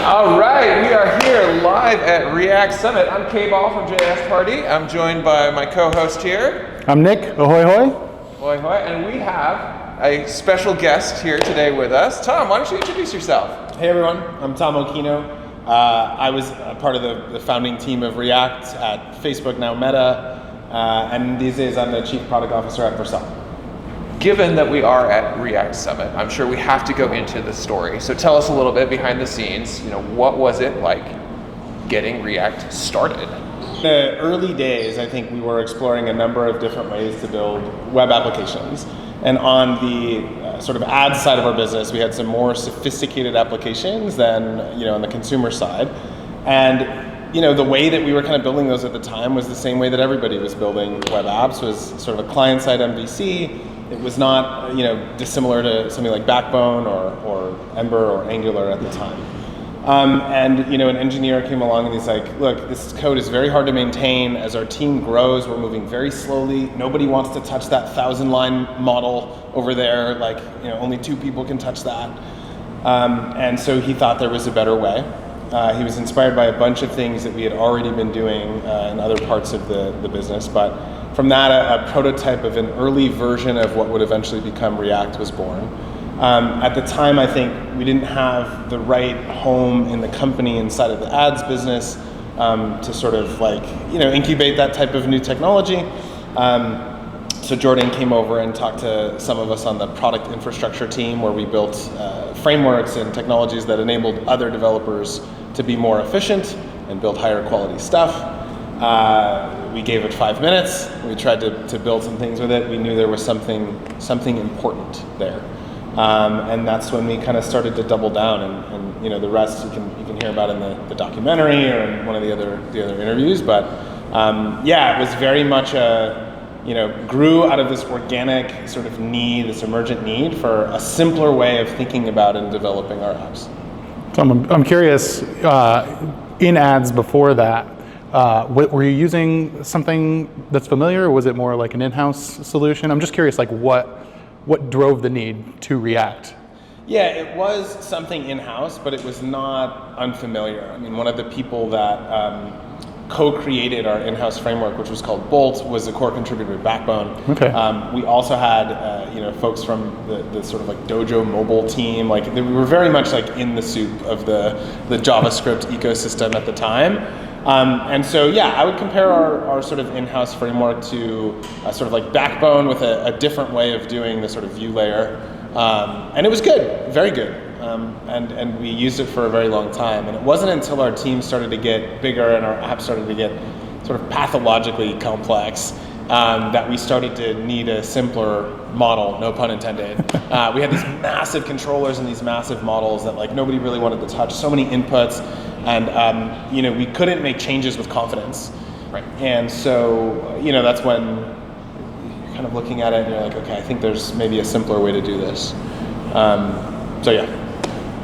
All right, we are here live at React Summit. I'm K-Ball from JS Party. I'm joined by my co-host here. I'm Nick. Ahoy, hoy. Ahoy, hoy. And we have a special guest here today with us. Tom, why don't you introduce yourself? Hey everyone, I'm Tom Okino. I was a part of the founding team of React at Facebook, now Meta, and these days I'm the Chief Product Officer at Vercel. Given that we are at React Summit, I'm sure we have to go into the story. So tell us a little bit behind the scenes. What was it like getting React started? In the early days, I think we were exploring a number of different ways to build web applications. And on the sort of ad side of our business, we had some more sophisticated applications than on the consumer side. And the way that we were kind of building those at the time was the same way that everybody was building web apps, was sort of a client-side MVC. It was not dissimilar to something like Backbone or Ember or Angular at the time. And an engineer came along and he's like, look, this code is very hard to maintain. As our team grows, we're moving very slowly. Nobody wants to touch that 1,000-line model over there. Only 2 people can touch that. And so he thought there was a better way. He was inspired by a bunch of things that we had already been doing in other parts of the business. But from that, a prototype of an early version of what would eventually become React was born. At the time, I think we didn't have the right home in the company inside of the ads business to sort of incubate that type of new technology. So Jordan came over and talked to some of us on the product infrastructure team, where we built frameworks and technologies that enabled other developers to be more efficient and build higher quality stuff. We gave it 5 minutes. We tried to build some things with it. We knew there was something important there. And that's when we kind of started to double down, and the rest you can hear about in the documentary or in one of the other interviews. But it was very much grew out of this organic sort of need, this emergent need for a simpler way of thinking about and developing our apps. So I'm curious, in ads before that, were you using something that's familiar, or was it more like an in-house solution? I'm just curious, what drove the need to React? Yeah, it was something in-house, but it was not unfamiliar. I mean, one of the people that co-created our in-house framework, which was called Bolt, was a core contributor to Backbone. Okay. We also had folks from the sort of Dojo mobile team. We were very much in the soup of the JavaScript ecosystem at the time. And so, I would compare our sort of in-house framework to sort of Backbone with a different way of doing the sort of view layer. And it was good, very good. And we used it for a very long time. And it wasn't until our team started to get bigger and our app started to get sort of pathologically complex that we started to need a simpler model, no pun intended. We had these massive controllers and these massive models that nobody really wanted to touch, so many inputs. And we couldn't make changes with confidence. Right. And so that's when you're kind of looking at it and you're like, okay, I think there's maybe a simpler way to do this. So yeah.